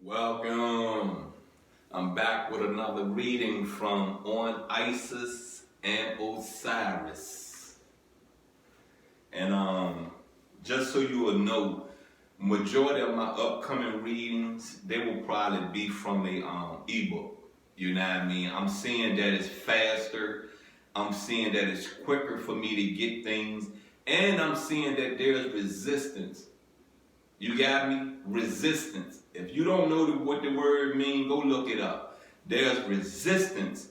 Welcome. I'm back with another reading from On Isis and Osiris. And just so you will know, majority of my upcoming readings, they will probably be from a ebook. You know what I mean? I'm seeing that it's faster. I'm seeing that it's quicker for me to get things. And I'm seeing that there's resistance. You got me? Resistance. If you don't know what the word means, go look it up. There's resistance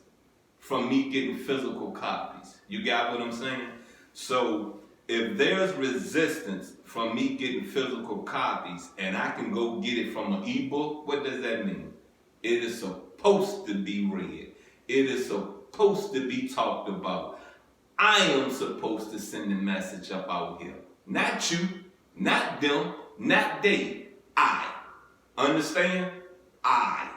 from me getting physical copies. You got what I'm saying? So if there's resistance from me getting physical copies and I can go get it from an ebook, what does that mean? It is supposed to be read. It is supposed to be talked about. I am supposed to send the message up out here. Not you, not them, not they. I. Understand? I.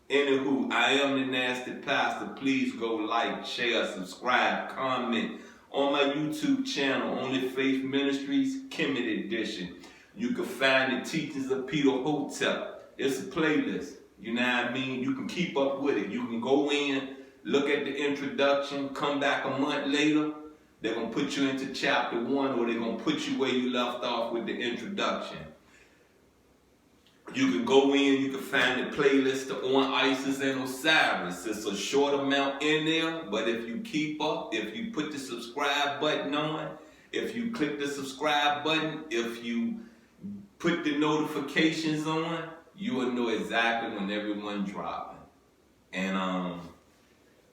Anywho, I am the Nasty Pastor. Please go like, share, subscribe, comment on my YouTube channel, Only Faith Ministries, Kemet Edition. You can find the teachings of Peter Hotep. It's a playlist. You know what I mean? You can keep up with it. You can go in, look at the introduction, come back a month later. They're going to put you into chapter 1, or they're going to put you where you left off with the introduction. You can go in, you can find the playlist On Isis and Osiris. It's a short amount in there, but if you keep up, if you put the subscribe button on, if you click the subscribe button, if you put the notifications on, you will know exactly when everyone's dropping. And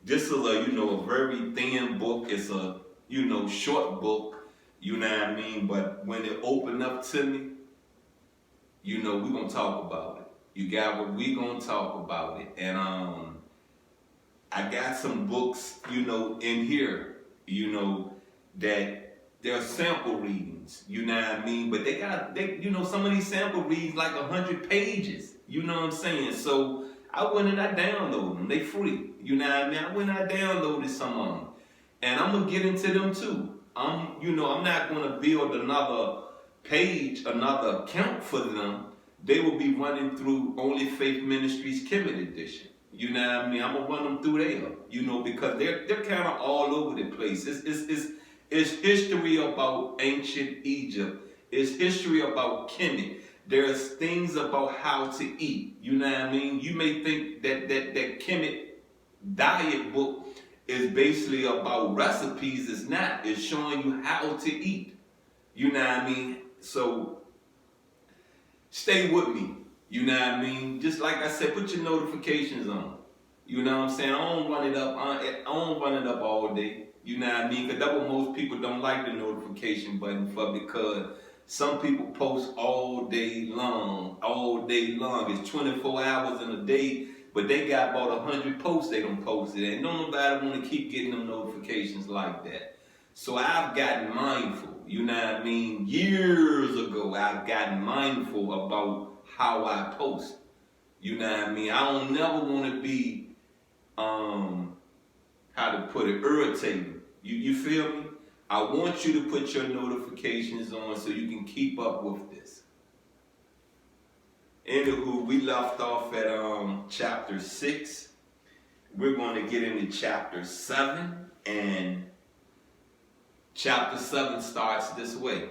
this is a very thin book. It's a short book, you know what I mean? But when it opened up to me, we're going to talk about it. You got what we going to talk about it. And I got some books, in here, that they're sample readings, you know what I mean? But some of these sample readings like 100 pages, you know what I'm saying? So I went and I downloaded them. They free, you know what I mean? I went and I downloaded some of them. And I'm going to get into them too. I'm not going to build another page, another account for them. They will be running through Only Faith Ministries Kemet Edition. You know what I mean? I'm going to run them through there, because they're kind of all over the place. It's history about ancient Egypt. It's history about Kemet. There's things about how to eat. You know what I mean? You may think that Kemet diet book is basically about recipes. It's not. It's showing you how to eat. You know what I mean? So stay with me. You know what I mean? Just like I said, put your notifications on. You know what I'm saying? I don't run it up. I don't run it up all day. You know what I mean? Because that's what most people don't like the notification button for, because some people post all day long. All day long. It's 24 hours in a day. But they got about 100 posts they don't post it. And nobody want to keep getting them notifications like that. So I've gotten mindful, you know what I mean? Years ago, I've gotten mindful about how I post. You know what I mean? I don't never want to be, irritating. You feel me? I want you to put your notifications on so you can keep up with this. Anywho, we left off at chapter 6. We're going to get into chapter 7, and chapter 7 starts this way.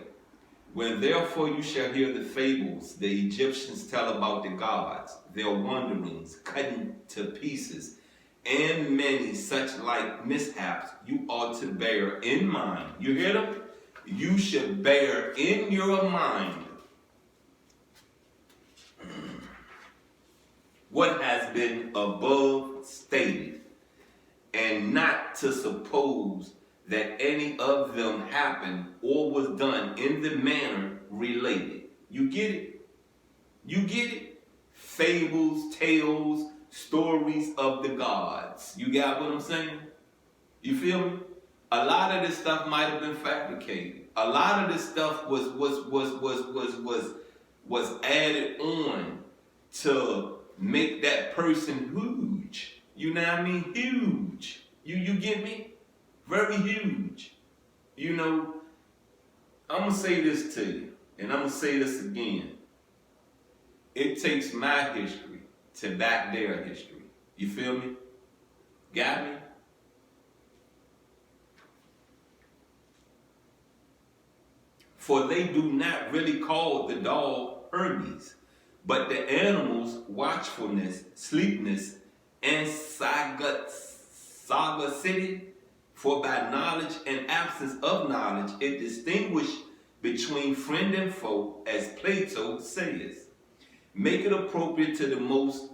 When therefore you shall hear the fables the Egyptians tell about the gods, their wanderings, cutting to pieces, and many such like mishaps, you ought to bear in mind. You hear them? You should bear in your mind what has been above stated, and not to suppose that any of them happened or was done in the manner related. You get it? You get it? Fables, tales, stories of the gods. You got what I'm saying? You feel me? A lot of this stuff might have been fabricated. A lot of this stuff was added on to make that person huge. You know what I mean? Huge. You get me? Very huge. I'm going to say this to you, and I'm going to say this again. it takes my history to back their history. You feel me? Got me? For they do not really call the dog Hermes, but the animal's watchfulness, sleepness, and sagacity. For by knowledge and absence of knowledge, it distinguished between friend and foe, as Plato says. Make it appropriate to the most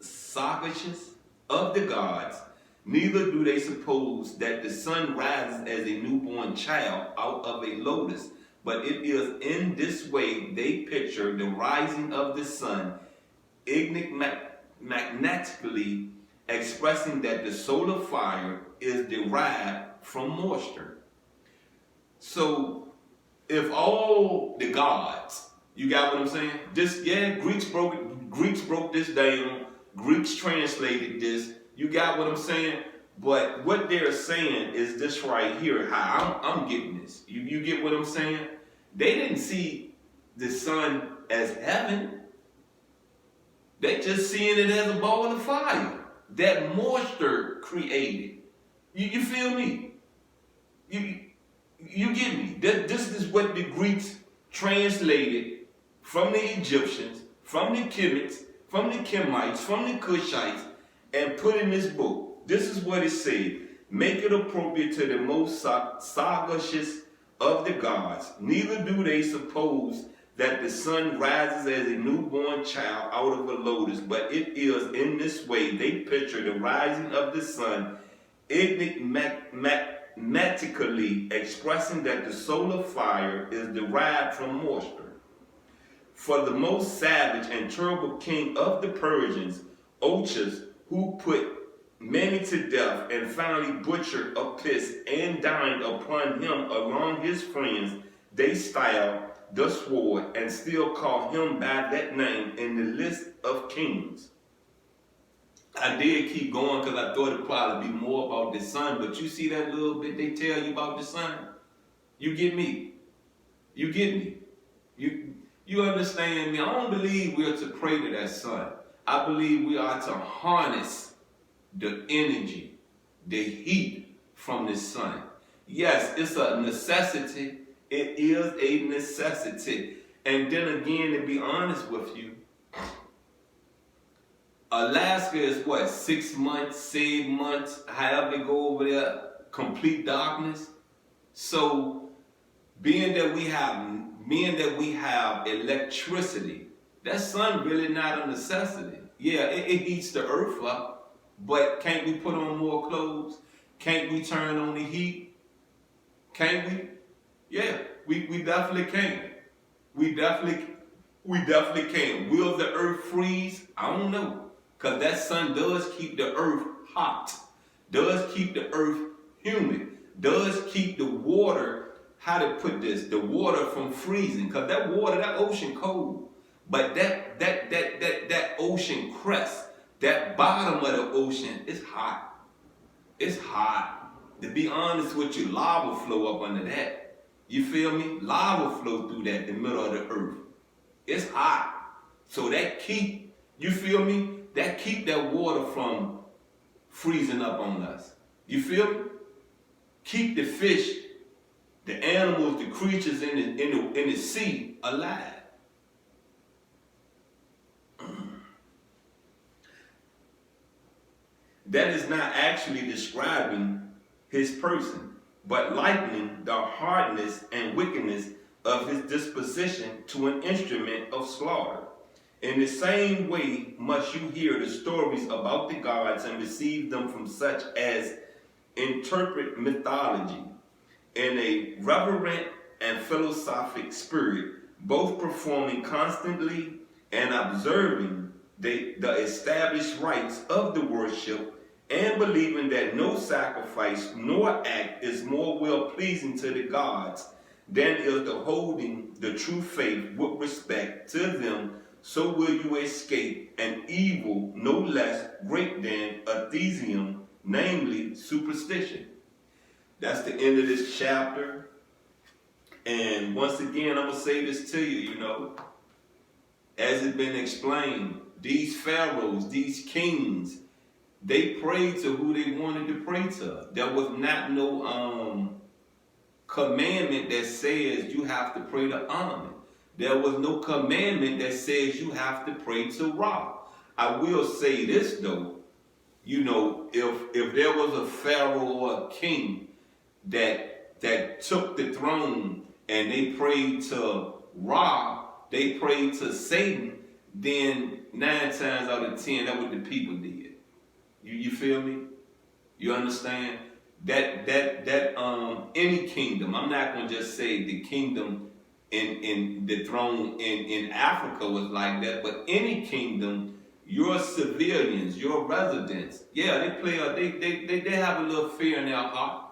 sagacious of the gods. Neither do they suppose that the sun rises as a newborn child out of a lotus, but it is in this way they picture the rising of the sun, enigmatically expressing that the solar fire is derived from moisture. So, if all the gods, you got what I'm saying? Greeks broke this down. Greeks translated this. You got what I'm saying? But what they're saying is this right here, how I'm getting this. You get what I'm saying? They didn't see the sun as heaven. They just seeing it as a ball of fire that moisture created. You feel me? You get me? This is what the Greeks translated from the Egyptians, from the Kemites, from the Cushites, and put in this book. This is what it said. Make it appropriate to the most sagacious of the gods. Neither do they suppose that the sun rises as a newborn child out of a lotus, but it is in this way they picture the rising of the sun, enigmatically expressing that the solar fire is derived from moisture. For the most savage and terrible king of the Persians, Osiris, who put many to death and finally butchered Apis and dined upon him among his friends, they style the sword and still call him by that name in the list of kings. I did keep going because I thought it'd probably be more about the sun, but you see that little bit they tell you about the sun? You get me? You get me? You understand me? I don't believe we are to pray to that sun. I believe we are to harness the energy, the heat from the sun. Yes, it's a necessity. It is a necessity. And then again, to be honest with you, Alaska is what, 6 months, 7 months, however they go over there, complete darkness. So being that we have electricity, that sun really not a necessity. Yeah, it heats the earth up, but can't we put on more clothes? Can't we turn on the heat? Can't we? Yeah, we definitely can. We definitely can. Will the earth freeze? I don't know. Because that sun does keep the earth hot, does keep the earth humid, does keep the water, how to put this, the water from freezing. Because that water, that ocean cold. But that ocean crest, that bottom of the ocean, is hot. It's hot. To be honest with you, lava flow up under that. You feel me? Lava flow through that, the middle of the earth. It's hot. So that keep, you feel me? That keep that water from freezing up on us. You feel me? Keep the fish, the animals, the creatures in the sea alive. That is not actually describing his person, but likening the hardness and wickedness of his disposition to an instrument of slaughter. In the same way must you hear the stories about the gods and receive them from such as interpret mythology in a reverent and philosophic spirit, both performing constantly and observing the established rites of the worship, and believing that no sacrifice nor act is more well-pleasing to the gods than is the holding the true faith with respect to them. So will you escape an evil no less great than atheism, namely superstition. That's the end of this chapter. And once again, I'm going to say this to you, as it's been explained, these pharaohs, these kings, they prayed to who they wanted to pray to. There was not no commandment that says you have to pray to Amen. There was no commandment that says you have to pray to Ra. I will say this though, you know, if there was a pharaoh or a king that took the throne and they prayed to Ra, they prayed to Satan, then 9 times out of 10, that's what the people did. You feel me? You understand? That any kingdom, I'm not gonna just say the kingdom in the throne in Africa was like that, but any kingdom, your civilians, your residents, yeah, they have a little fear in their heart.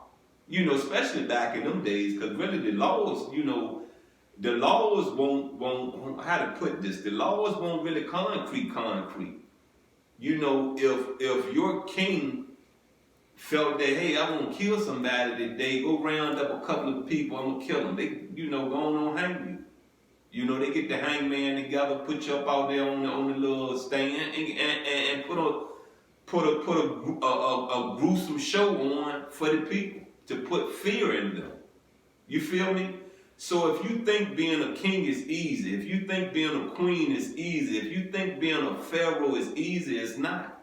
You know, especially back in them days, because really the laws, you know, the laws won't how to put this, the laws won't really concrete. You know, if your king felt that, hey, I want to kill somebody today, go round up a couple of people, I'm going to kill them. They, you know, going on hang you. You know, they get the hangman together, put you up out there on the little stand and put a gruesome show on for the people to put fear in them. You feel me? So if you think being a king is easy, if you think being a queen is easy, if you think being a pharaoh is easy, it's not.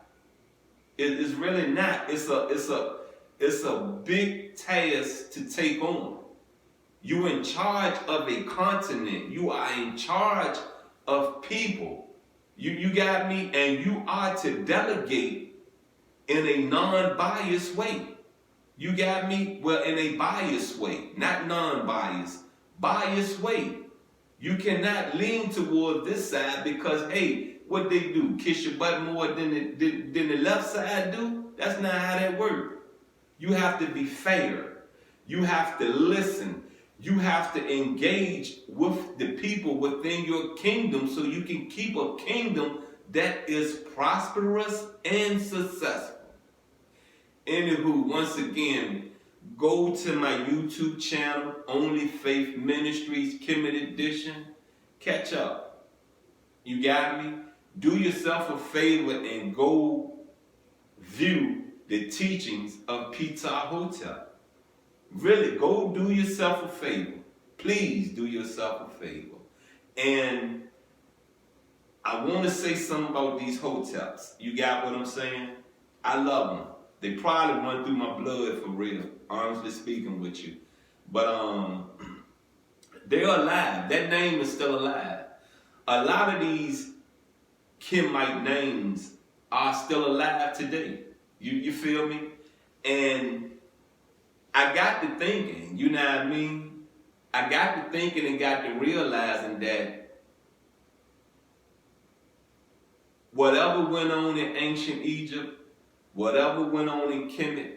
It's really not. It's a big task to take on. You're in charge of a continent. You are in charge of people. You got me? And you are to delegate in a non-biased way. You got me? Well, in a biased way, not non-biased, biased way. You cannot lean toward this side because, hey, what they do? Kiss your butt more than the left side do? That's not how that works. You have to be fair. You have to listen. You have to engage with the people within your kingdom so you can keep a kingdom that is prosperous and successful. Anywho, once again, go to my YouTube channel, Only Faith Ministries, Kemet Edition. Catch up. You got me? Do yourself a favor and go view the teachings of Peter Hotep. Really, go do yourself a favor. Please do yourself a favor. And I want to say something about these Hoteps. You got what I'm saying? I love them. They probably run through my blood for real, honestly speaking with you. But they're alive. That name is still alive. A lot of these Kemite names are still alive today. You feel me? And I got to thinking, you know what I mean? I got to thinking and got to realizing that whatever went on in ancient Egypt, whatever went on in Kemet,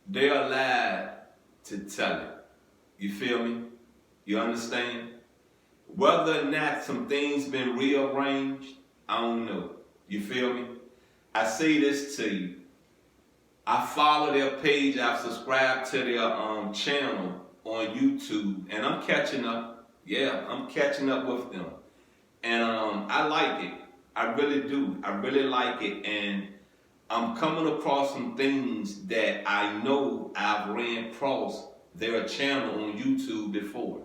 they're alive to tell it. You feel me? You understand? Whether or not some things been rearranged, I don't know. You feel me? I say this to you. I follow their page. I've subscribed to their channel on YouTube, and I'm catching up. Yeah, I'm catching up with them, and I like it. I really do. I really like it, and I'm coming across some things that I know I've ran across their channel on YouTube before.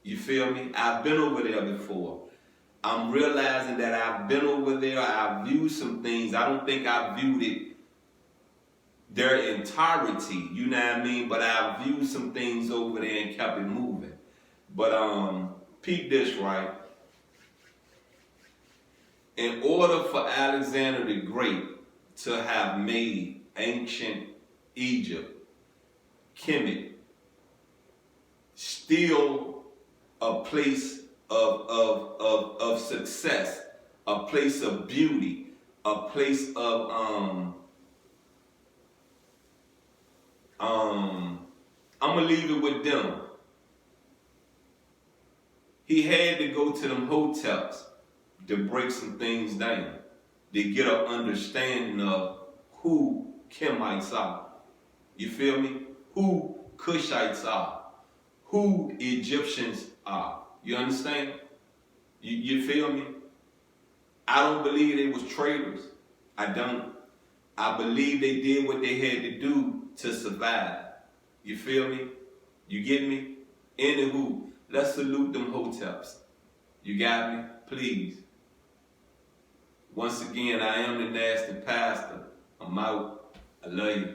You feel me? I've been over there before. I'm realizing that I've been over there. I've viewed some things. I don't think I viewed it their entirety, you know what I mean? But I viewed some things over there and kept it moving. But peep this, right? In order for Alexander the Great to have made ancient Egypt, Kemet, still a place of success, a place of beauty, a place of I'm gonna leave it with them. He had to go to them hotels to break some things down, to get an understanding of who Kemites are. You feel me? Who Cushites are, who Egyptians are. You understand? You feel me? I don't believe they was traitors. I don't. I believe they did what they had to do to survive. You feel me? You get me? Anywho, let's salute them hoteps. You got me? Please. Once again, I am the nasty pastor. I'm out. I love you.